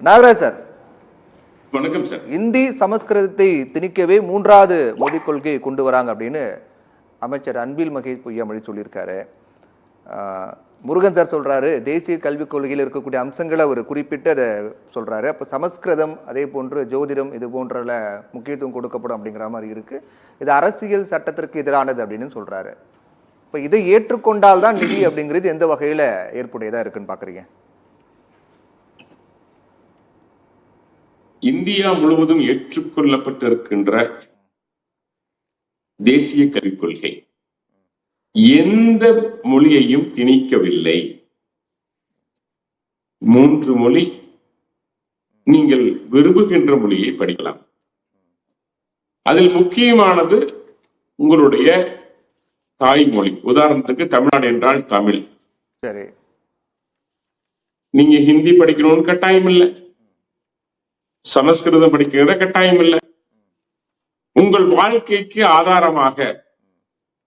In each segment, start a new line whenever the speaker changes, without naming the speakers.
Nagaraj sir,
வணக்கம் sir.
Hindi சமஸ்கிருதத்தை திணிக்கவே மூன்றாவது மொழிக் கொள்கையை கொண்டு வராங்க அப்படின்னு அமைச்சர் அன்பில் மகேஷ் பொய்யாமொழி சொல்லியிருக்காரு. முருகன் சார் சொல்றாரு, தேசிய கல்விக் கொள்கையில் இருக்கக்கூடிய அம்சங்களை அவர் குறிப்பிட்டு அதை சொல்றாரு. அப்போ சமஸ்கிருதம் அதே போன்று ஜோதிடம் இது போன்ற முக்கியத்துவம் கொடுக்கப்படும் அப்படிங்கிற மாதிரி இருக்கு. இது அரசியல் சட்டத்திற்கு எதிரானது அப்படின்னு சொல்றாரு. இப்போ இதை ஏற்றுக்கொண்டால் தான் நிதி அப்படிங்கிறது எந்த வகையில் ஏற்புடையதா இருக்குன்னு பாக்குறீங்க?
இந்தியா முழுவதும் ஏற்றுக்கொள்ளப்பட்டிருக்கின்ற தேசிய கல்விக் கொள்கை எந்த மொழியையும் திணிக்கவில்லை. 3 மொழி நீங்கள் விரும்புகின்ற மொழியை படிக்கலாம். அதில் முக்கியமானது உங்களுடைய தாய்மொழி. உதாரணத்துக்கு தமிழ்நாடு என்றால் தமிழ்.
சரி,
நீங்க ஹிந்தி படிக்கணும்னு கட்டாயம் இல்லை, சமஸ்கிருதம் படிக்கிறத கட்டாயம் இல்லை. உங்கள் வாழ்க்கைக்கு ஆதாரமாக,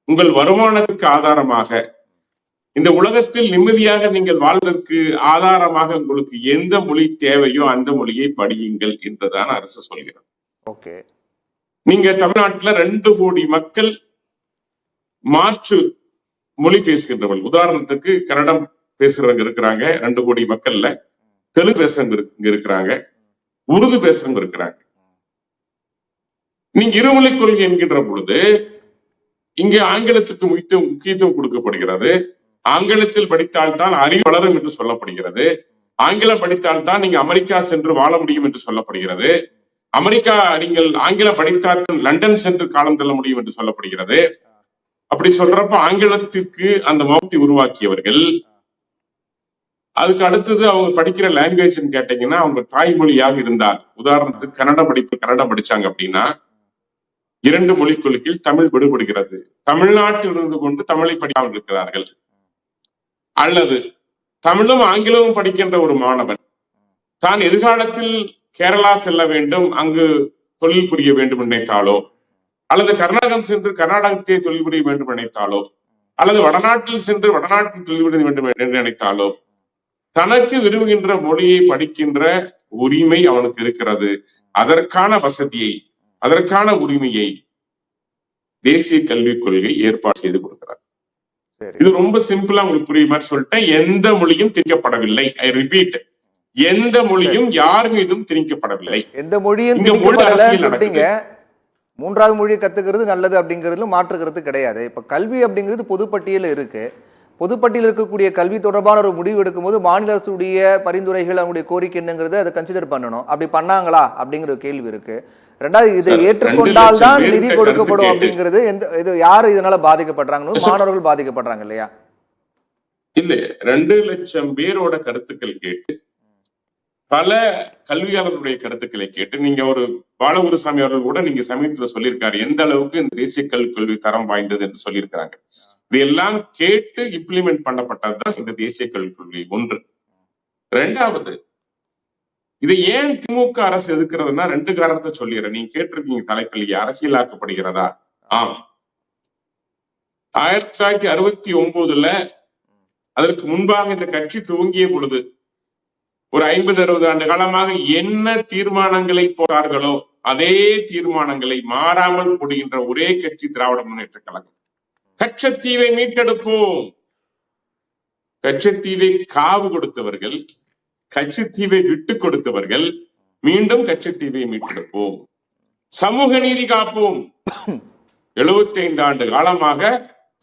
உங்கள் வருமானத்துக்கு ஆதாரமாக, இந்த உலகத்தில் நிம்மதியாக நீங்கள் வாழ்வதற்கு ஆதாரமாக உங்களுக்கு எந்த மொழி தேவையோ அந்த மொழியை படியுங்கள் என்றுதான் அரசு சொல்கிறது.
ஓகே,
நீங்க தமிழ்நாட்டுல 2 கோடி மக்கள் மாற்று மொழி பேசுகின்றவர்கள். உதாரணத்துக்கு கன்னடம் பேசுறவங்க இருக்கிறாங்க 2 கோடி மக்கள்ல, தெலுங்கு பேசுறவங்க இருக்கிறாங்க, உருது பேசுறவங்க இருக்கிறாங்க. நீங்க இருமொழி கொள்கை என்கின்ற பொழுது இங்கே ஆங்கிலத்துக்கு முக்கியத்துவம் கொடுக்கப்படுகிறது. ஆங்கிலத்தில் படித்தால்தான் அறிவு வளரும் என்று சொல்லப்படுகிறது. ஆங்கிலம் படித்தால்தான் நீங்க அமெரிக்கா சென்று வாழ முடியும் என்று சொல்லப்படுகிறது. அமெரிக்கா நீங்கள் ஆங்கிலம் படித்தால் லண்டன் சென்று காலம் தள்ள முடியும் என்று சொல்லப்படுகிறது. அப்படி சொல்றப்ப ஆங்கிலத்திற்கு அந்த மௌத்தி உருவாக்கியவர்கள், அதுக்கு அடுத்தது அவங்க படிக்கிற லாங்குவேஜ் கேட்டீங்கன்னா அவங்க தாய்மொழியாக இருந்தால், உதாரணத்துக்கு கன்னடம் படிச்சாங்க அப்படின்னா 2 மொழிக் கொள்கையில் தமிழ் விடுபடுகிறது. தமிழ்நாட்டில் இருந்து கொண்டு தமிழை படிக்காமல் இருக்கிறார்கள். அல்லது தமிழும் ஆங்கிலமும் படிக்கின்ற ஒரு மாணவன் தான் எதிர்காலத்தில் கேரளா செல்ல வேண்டும், அங்கு தொழில் புரிய வேண்டும் நினைத்தாலோ, அல்லது கர்நாடகம் சென்று கர்நாடகத்தை தொழில் புரிய வேண்டும் நினைத்தாலோ, அல்லது வடநாட்டில் சென்று வடநாட்டில் தொழில் புரிய வேண்டும் என்று நினைத்தாலோ, தனக்கு விரும்புகின்ற மொழியை படிக்கின்ற உரிமை அவனுக்கு இருக்கிறது. அதற்கான வசதியை, அதற்கான உரிமையை தேசிய கல்விக் கொள்கை ஏற்பாடு செய்து கொடுக்கிறார். இது ரொம்ப சிம்பிளா உங்களுக்கு புரியுற மாதிரி சொல்லிட்டேன். எந்த மொழியும் திணிக்கப்படவில்லை. ஐ ரிப்பீட், எந்த மொழியும் யார் மீதும் திணிக்கப்படவில்லை.
எந்த மொழியும் திணிக்கப்படவில்லை. மூன்றாவது மொழியை கத்துக்கிறது நல்லது அப்படிங்கிறதுல மாற்றுக்கிறது கிடையாது. இப்ப கல்வி அப்படிங்கிறது பொதுப்பட்டியல இருக்கு. பொதுப்பட்டியல் இருக்கக்கூடிய கல்வி தொடர்பான ஒரு முடிவு எடுக்கும்போது மாநில அரசுடைய பரிந்துரைகள், அவங்களுடைய கோரிக்கை என்னங்கிறத அதை கன்சிடர் பண்ணணும். அப்படி பண்ணாங்களா அப்படிங்கிற கேள்வி இருக்கு. ரெண்டாவது, இதை ஏற்றுக்கொண்டால் தான் நிதி கொடுக்கப்படும் அப்படிங்கிறது இது யாரு இதனால பாதிக்கப்படுறாங்க? மாணவர்கள் பாதிக்கப்படுறாங்க இல்லையா?
இல்ல, 2 லட்சம் பேரோட கருத்துக்கள் கேட்டு, பல கல்வியாளர்களுடைய கருத்துக்களை கேட்டு, நீங்க ஒரு பாலகுருசாமி அவர்கள் கூட நீங்க சமீபத்தில் சொல்லியிருக்காரு எந்த அளவுக்கு இந்த தேசிய கல்விக் கொள்கை தரம் வாய்ந்தது என்று சொல்லியிருக்கிறாங்க. இதெல்லாம் கேட்டு இம்ப்ளிமெண்ட் பண்ணப்பட்டதுதான் இந்த தேசிய கல்விக் கொள்கை. 1. 2வது, இதை ஏன் திமுக அரசு எதிர்க்கிறதுனா 2 காரணத்தை சொல்லிடுறேன். நீங்க கேட்டிருக்கீங்க தலைக்கல்வி அரசியலாக்கப்படுகிறதா? ஆம். 1969 அதற்கு முன்பாக இந்த கட்சி துவங்கிய பொழுது ஒரு 50-60 ஆண்டு காலமாக என்ன தீர்மானங்களை போட்டார்களோ அதே தீர்மானங்களை மாறாமல் போடுகின்ற ஒரே கட்சி திராவிட முன்னேற்ற கழகம். கச்சத்தீவை மீட்டெடுப்போம். கச்சத்தீவை காவு கொடுத்தவர்கள், கச்சத்தீவை விட்டு கொடுத்தவர்கள், மீண்டும் கச்சத்தீவை மீட்டெடுப்போம். சமூக நீதி காப்போம். 75 ஆண்டு காலமாக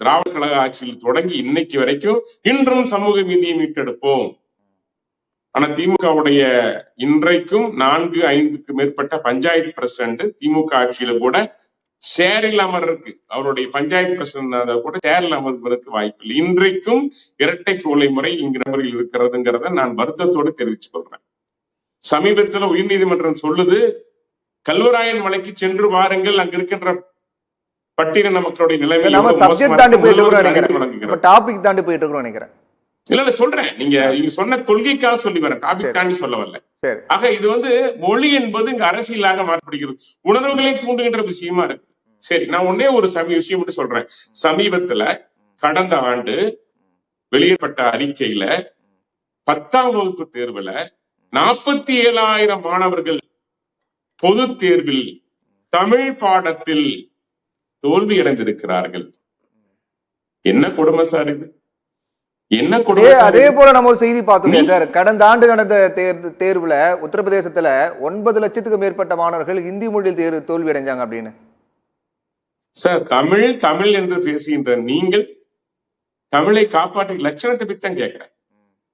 திராவிட கழக ஆட்சியில் தொடங்கி இன்னைக்கு வரைக்கும் இன்றும் சமூக நீதியை மீட்டெடுப்போம். ஆனா திமுகவுடைய இன்றைக்கும் 4-5க்கு மேற்பட்ட பஞ்சாயத்து பிரசிடண்ட் திமுக ஆட்சியில கூட சேரில் அமர்றதுக்கு, அவருடைய பஞ்சாயத்து பிரசிடண்ட் கூட சேரில் அமர்வதற்கு வாய்ப்பு இல்லை. இன்றைக்கும் இரட்டை கோலை முறை இங்கு நபர்கள் இருக்கிறதுங்கிறத நான் வருத்தத்தோடு தெரிவித்துக் கொள்றேன். சமீபத்தில் உயர்நீதிமன்றம் சொல்லுது, கல்வராயன் மலைக்கு சென்று வாருங்கள், அங்க இருக்கின்ற பட்டியலின மக்களுடைய நிலைமை
இல்ல
சொல்றேன். நீங்க சொன்ன கொள்கைக்காக சொல்லி வரேன், டாபிக் தாண்டி சொல்ல வரல. ஆக இது மொழி என்பது இங்க அரசியலாக மாற்றப்படுகிறது, உணர்வுகளை தூண்டுகின்ற விஷயமா இருக்கு. சரி, நான் ஒன்னே ஒரு விஷயம் மட்டும் சொல்றேன். சமீபத்துல கடந்த ஆண்டு வெளியிடப்பட்ட அறிக்கையில 10ஆம் வகுப்பு தேர்வுல 47,000 மாணவர்கள் பொது தேர்வில் தமிழ் பாடத்தில் தோல்வி அடைந்திருக்கிறார்கள். என்ன கொடுமை சார் இது? என்ன கொடுமை?
அதே போல நம்ம ஒரு செய்தி பார்த்தோம் சார். கடந்த ஆண்டு நடந்த தேர்வுல உத்தரப்பிரதேசத்துல 9 லட்சத்துக்கு மேற்பட்ட மாணவர்கள் இந்தி மொழியில் தோல்வி அடைஞ்சாங்க அப்படின்னு.
சார், தமிழ் என்று பேசுகின்ற நீங்கள் தமிழை காப்பாற்ற லட்சணத்தை பத்தி தான் கேட்கிறேன்.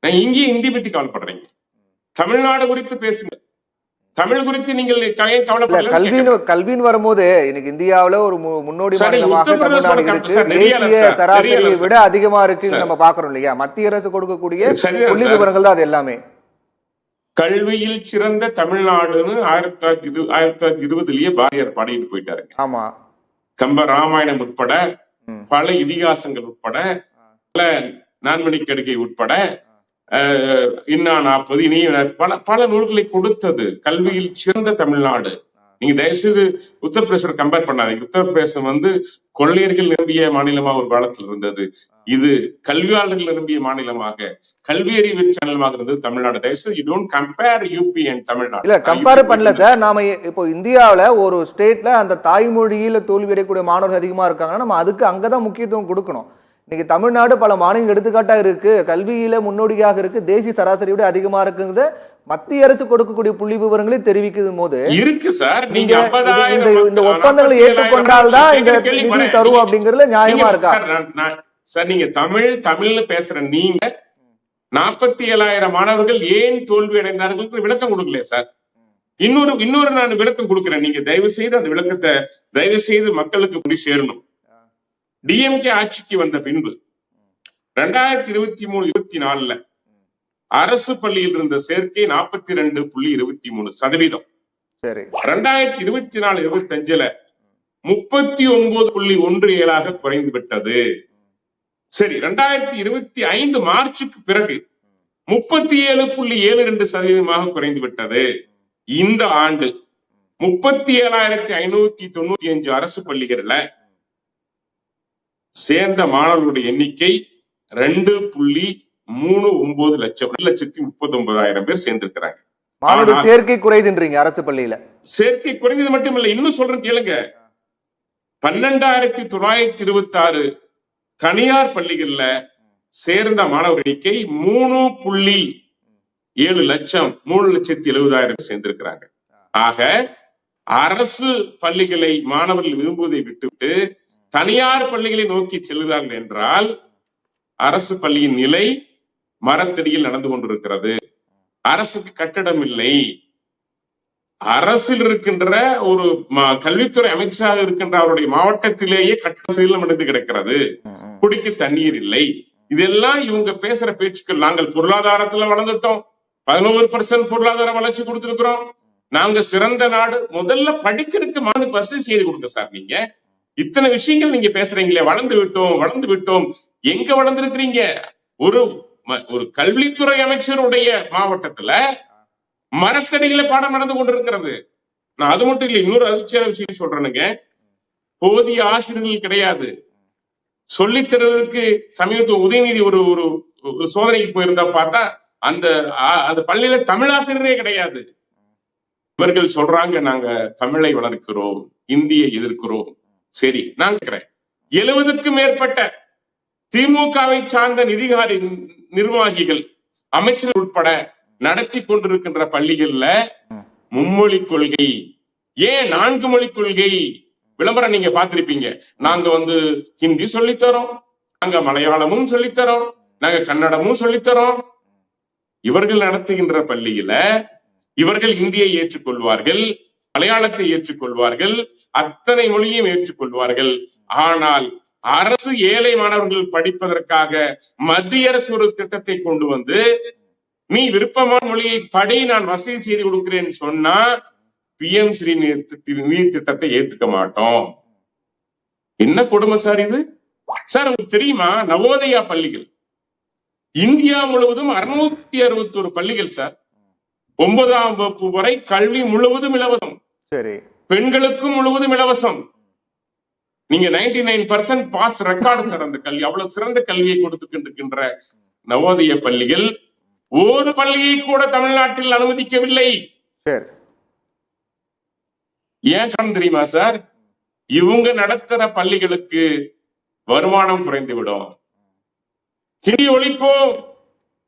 நான் இங்கேயும் ஹிந்தி பத்தி கவலைப்படுறீங்க. தமிழ்நாடு குறித்து பேசுங்க. தமிழ் குறித்து நீங்கள் கவலைப்படல.
கல்வின்னு வரும்போது இன்னைக்கு இந்தியாவுல ஒரு முன்னோடி மாநிலமாக தமிழ்நாடு இருக்கு. தேசிய சராசரியை விட அதிகமா இருக்கு நம்ம பாக்குறோம் இல்லையா? மத்திய அரசு கொடுக்கக்கூடிய புள்ளி விவரங்கள் தான் அது எல்லாமே.
கல்வியில் சிறந்த தமிழ்நாடுன்னு 1920 பாரதியார் பாடிட்டு போயிட்டாரு.
ஆமா.
கம்ப ராமாயணம் உட்பட பல இதிகாசங்கள் உட்பட பல நான்மணி கடுகை உட்பட இன்னா 40 இனி பல நூல்களை கொடுத்தது கல்வியில் சிறந்த தமிழ்நாடு. நீங்க தயவுசெய்து உத்தரப்பிரதேச கம்பேர் பண்ணாதீங்க. உத்தரப்பிரதேசம் கொள்ளையர்கள் நிரம்பிய மாநிலமாக ஒரு காலத்தில் இருந்தது. இது கல்வியாளர்கள் நிரம்பிய மாநிலமாக, கல்வி அறிவு மாநிலமாக இருந்தது தமிழ்நாடு. தயவுசெய்து you don't compare UP and Tamil Nadu.
இல்ல கம்பேர் பண்ணல சார். நாம இப்போ இந்தியாவில ஒரு ஸ்டேட்ல அந்த தாய்மொழியில தோல்வி அடையக்கூடிய மாணவர்கள் அதிகமா இருக்காங்கன்னா நம்ம அதுக்கு அங்கதான் முக்கியத்துவம் கொடுக்கணும். இன்னைக்கு தமிழ்நாடு பல மாநிலங்கள் எடுத்துக்காட்டா இருக்கு, கல்வியில முன்னோடியாக இருக்கு, தேசிய சராசரி விட அதிகமா இருக்குங்கிறத மத்திய அரசு கொடுக்கக்கூடிய புள்ளி விவரங்களை தெரிவிக்கும் போது
இருக்கு சார். நீங்க
இந்த ஒப்பந்தங்களை ஏற்றுக்கொண்டால்தான் இந்த நிதி தருவோம் அப்படிங்கறதுல நியாயமா இருக்கா
சார்? நீங்க தமிழ்னு பேசுற நீங்க 47,000 மாணவர்கள் ஏன் தோல்வி அடைந்தார்கள் விளக்கம் கொடுக்கலையே சார்? இன்னொரு நான் விளக்கம் கொடுக்கிறேன். நீங்க தயவு செய்து அந்த விளக்கத்தை தயவு செய்து மக்களுக்கு போய் சேரணும். டிஎம்கே ஆட்சிக்கு வந்த பின்பு 2023-24 அரசு பள்ளியில் இருந்த சேர்க்கை 42.23%. 2024-25 39.17 குறைந்து விட்டது. சரி, 2025 மார்ச்சுக்கு பிறகு 37.72% குறைந்து விட்டது. இந்த ஆண்டு 37,595 அரசு பள்ளிகள்ல சேர்ந்த மாணவர்களுடைய எண்ணிக்கை 2.39 லட்சம். 1,39,000 பேர் சேர்ந்திருக்கிறாங்க.
சேர்க்கை குறைதுன்றீங்க அரசு பள்ளியில.
சேர்க்கை குறைந்தது மட்டுமில்ல, இன்னும் சொல்றேன் கேளுங்க. 12,926 தனியார் பள்ளிகள்ல சேர்ந்த மாணவர் எண்ணிக்கை 3.7 லட்சம். 3,70,000 சேர்ந்திருக்கிறாங்க. ஆக அரசு பள்ளிகளை மாணவர்கள் விரும்புவதை விட்டுவிட்டு தனியார் பள்ளிகளை நோக்கி செல்கிறார்கள் என்றால் அரசு பள்ளியின் நிலை மரத்தடியில் நடந்து கொண்டிருக்கிறது. அரசுக்கு கட்டடம் இல்லை. அரசில் இருக்கின்ற ஒரு கல்வித்துறை அமைச்சராக இருக்கின்ற அவருடைய மாவட்டத்திலேயே கட்டடம் அடைந்து கிடக்கிறது. குடிக்க தண்ணீர் இல்லை. இதெல்லாம் இவங்க பேசுற பேச்சுக்கள். நாங்கள் பொருளாதாரத்துல வளர்ந்துட்டோம், 11% பொருளாதார வளர்ச்சி கொடுத்திருக்கிறோம், நாங்க சிறந்த நாடு. முதல்ல படிக்கிறதுக்கு மாணவர்களுக்கு வசதி செய்து கொடுங்க சார். நீங்க இத்தனை விஷயங்கள் நீங்க பேசுறீங்களே, வளர்ந்து விட்டோம். எங்க வளர்ந்திருக்கிறீங்க? ஒரு கல்வித்துறை அமைச்சருடைய மாவட்டத்துல மரத்தடியில பாடம் நடந்து கொண்டிருக்கிறது. நான் அது மட்டும் இல்லை, இன்னொரு அதிர்ச்சியான விஷயம் சொல்றேனுங்க. போதிய ஆசிரியர்கள் கிடையாது. சொல்லித்தரதுக்கு சமீபத்தில் உதயநிதி ஒரு சோதனைக்கு போயிருந்தா பார்த்தா அந்த பள்ளியில தமிழ் ஆசிரியரே கிடையாது. இவர்கள் சொல்றாங்க நாங்க தமிழை வளர்க்கிறோம், இந்தியை எதிர்க்கிறோம். சரி, நான் கேட்கிறேன், 70க்கும் மேற்பட்ட திமுகவை சார்ந்த நிர்வாகிகள், அமைச்சர்கள் உட்பட நடத்தி கொண்டிருக்கின்ற பள்ளிகள்ல மும்மொழி கொள்கை, ஏன் 4 மொழி கொள்கை விளம்பரம் நீங்க பார்த்திருப்பீங்க. நாங்க ஹிந்தி சொல்லித்தரோம், நாங்க மலையாளமும் சொல்லித்தரோம், நாங்க கன்னடமும் சொல்லித்தரோம். இவர்கள் நடத்துகின்ற பள்ளியில இவர்கள் இந்தியை ஏற்றுக்கொள்வார்கள், மலையாளத்தை ஏற்றுக்கொள்வார்கள், அத்தனை மொழியும் ஏற்றுக்கொள்வார்கள். ஆனால் அரசு ஏழை மாணவர்கள் படிப்பதற்காக மத்திய அரசு ஒரு திட்டத்தை கொண்டு வந்து நீ விருப்பமான மொழியை படி, நான் வசதி செய்து கொடுக்கிறேன்னு சொன்னா PM ஸ்ரீ நிதி திட்டத்தை ஏத்துக்க மாட்டோம். என்ன கொடுமை சார் இது? சார், உங்களுக்கு தெரியுமா, நவோதயா பள்ளிகள் இந்தியா முழுவதும் 661 பள்ளிகள் சார். 9ஆம் வகுப்பு வரை கல்வி முழுவதும் இலவசம்.
சரி,
பெண்களுக்கும் முழுவதும் இலவசம். நீங்க 99% பாஸ் ரெக்கார்டு சார். அந்த கல்வி, அவ்வளவு சிறந்த கல்வியை கொடுத்துக்கின்ற நவோதய பள்ளிகள் ஒரு பள்ளியை கூட தமிழ்நாட்டில் அனுமதிக்கவில்லை.
சரி.
ஏன் காரணம் தெரியுமா சார்? இவங்க நடத்துற பள்ளிகளுக்கு வருமானம் குறைந்துவிடும். ஹிந்தி ஒழிப்போம்,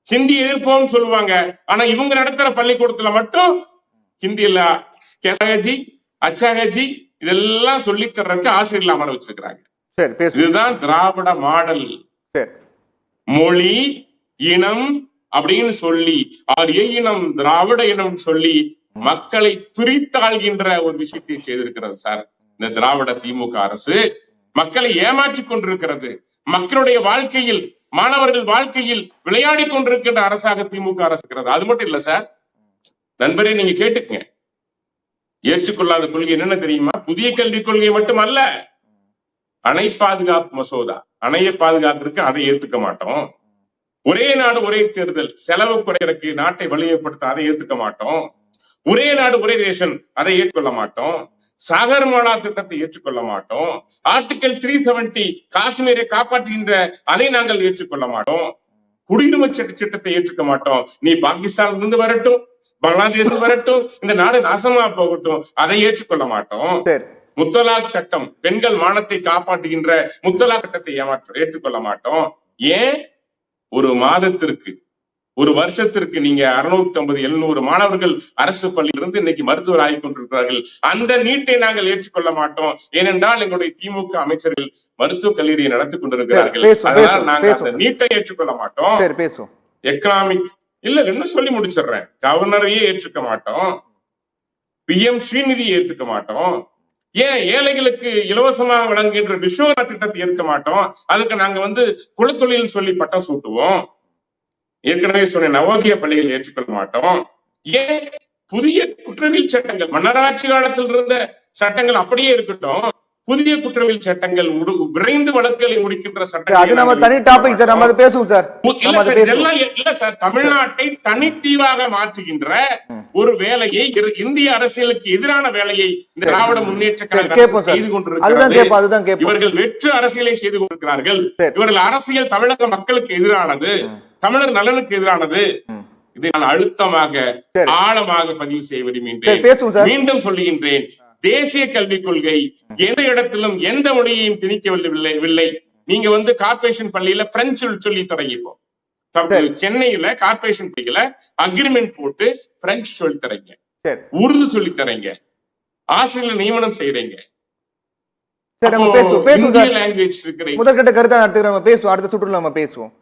ஹிந்தி எதிர்ப்போம் சொல்லுவாங்க. ஆனா இவங்க நடத்துற பள்ளிக்கூடத்துல மட்டும் ஹிந்தியில கேசாகஜி, அச்சாகஜி இதெல்லாம் சொல்லி தர்றதுக்கு ஆசிரியர்கள் அமர வச்சிருக்கிறாங்க.
சரி,
இதுதான் திராவிட மாடல்.
சரி.
மொழி, இனம் அப்படின்னு சொல்லி, ஆரிய இனம், திராவிட இனம் சொல்லி மக்களை பிரித்தாள்கின்ற ஒரு விஷயத்தை செய்திருக்கிறது சார் இந்த திராவிட திமுக அரசு. மக்களை ஏமாற்றிக் கொண்டிருக்கிறது. மக்களுடைய வாழ்க்கையில், மாணவர்கள் வாழ்க்கையில் விளையாடி கொண்டிருக்கின்ற அரசாக திமுக அரசு இருக்கிறது. அது மட்டும் இல்ல சார், நண்பரே நீங்க கேட்டுக்குங்க. ஏற்றுக்கொள்ளாத கொள்கை என்னென்ன தெரியுமா? புதிய கல்விக் கொள்கை மட்டுமல்ல, அணை பாதுகாப்பு மசோதா. அணையை பாதுகாக்கிறதுக்கு அதை ஏத்துக்க மாட்டோம். ஒரே நாடு ஒரே தேர்தல், செலவு குறைக்கிறதுக்கு நாட்டை வலிமைப்படுத்த அதை ஏத்துக்க மாட்டோம். ஒரே நாடு ஒரே ரேஷன் அதை ஏற்றுக்கொள்ள மாட்டோம். சாகர்மாலா திட்டத்தை ஏற்றுக்கொள்ள மாட்டோம். ஆர்டிகல் 370 காஷ்மீரை காப்பாற்றுகின்ற அதை நாங்கள் ஏற்றுக்கொள்ள மாட்டோம். குடியுரிமை சட்டத்தை ஏற்றுக்க மாட்டோம். நீ பாகிஸ்தான் இருந்து வரட்டும், பங்களாதேஷ் வரட்டும், இந்த நாடு நாசமா போகட்டும், அதை ஏற்றுக்கொள்ள மாட்டோம். முத்தலாக் சட்டம், பெண்கள் மானத்தை காப்பாற்றுகின்ற முத்தலாக் சட்டத்தை ஏற்றுக்கொள்ள மாட்டோம். ஏன்? ஒரு மாதத்திற்கு, ஒரு வருஷத்திற்கு நீங்க 650-700 மாணவர்கள் அரசு பள்ளியிலிருந்து இன்னைக்கு மருத்துவர் ஆகிக் கொண்டிருக்கிறார்கள். அந்த நீட்டை நாங்கள் ஏற்றுக்கொள்ள மாட்டோம். ஏனென்றால் எங்களுடைய திமுக அமைச்சர்கள் மருத்துவக் கல்லூரியை நடத்தி கொண்டிருக்கிறார்கள். அதனால் நாங்கள் அந்த நீட்டை ஏற்றுக்கொள்ள மாட்டோம். எக்கனாமிக்ஸ் இல்ல, இன்னும் சொல்லி முடிச்சிடுறேன். கவர்னரையே ஏற்றுக்க மாட்டோம். PM ஸ்ரீநிதியை ஏற்றுக்க மாட்டோம். ஏன் ஏழைகளுக்கு இலவசமாக வழங்குகின்ற விஸ்வகர்மா திட்டத்தை ஏற்க மாட்டோம். அதுக்கு நாங்க குலத்தொழில் சொல்லி பட்டம் சூட்டுவோம். ஏற்கனவே சொன்ன நவோதய பள்ளிகள் ஏற்றுக்கொள்ள மாட்டோம். ஏன்? புதிய குற்றவியல் சட்டங்கள், மன்னராட்சி காலத்தில் இருந்த சட்டங்கள் அப்படியே இருக்கட்டும். புதிய குற்றவியல் சட்டங்கள், விரைந்து வழக்குகளை முடிக்கின்ற சட்டங்கள், தமிழ்நாட்டை தனித்தீவாக மாற்றுகின்ற ஒரு வேலையை, இந்திய அரசியலுக்கு எதிரான வேலையை இந்த திராவிட முன்னேற்ற கழகம் செய்து கொண்டிருக்கிறது. இவர்கள் வெற்று அரசியலை செய்து கொண்டிருக்கிறார்கள். இவர்கள் அரசியல் தமிழக மக்களுக்கு எதிரானது, தமிழர் நலனுக்கு எதிரானது. இதை நான் அழுத்தமாக, ஆழமாக பதிவு செய்ய விரும்புகின்றேன். மீண்டும் சொல்லுகின்றேன், தேசிய கல்விக் கொள்கை எந்த இடத்திலும் எந்த மொழியையும் திணிக்கவில்லை. நீங்க கார்பரேஷன் பள்ளியில பிரெஞ்சு சொல்லி தரீங்க. சென்னையில கார்பரேஷன் பள்ளியில அக்ரிமெண்ட் போட்டு பிரெஞ்சு சொல்லி தரீங்க, உருது சொல்லி தரீங்க, ஆசிரியர் நியமனம் செய்யறீங்க.
முதற்கட்ட கருத்தை அடுத்த சுற்றுல நம்ம பேசுவோம்.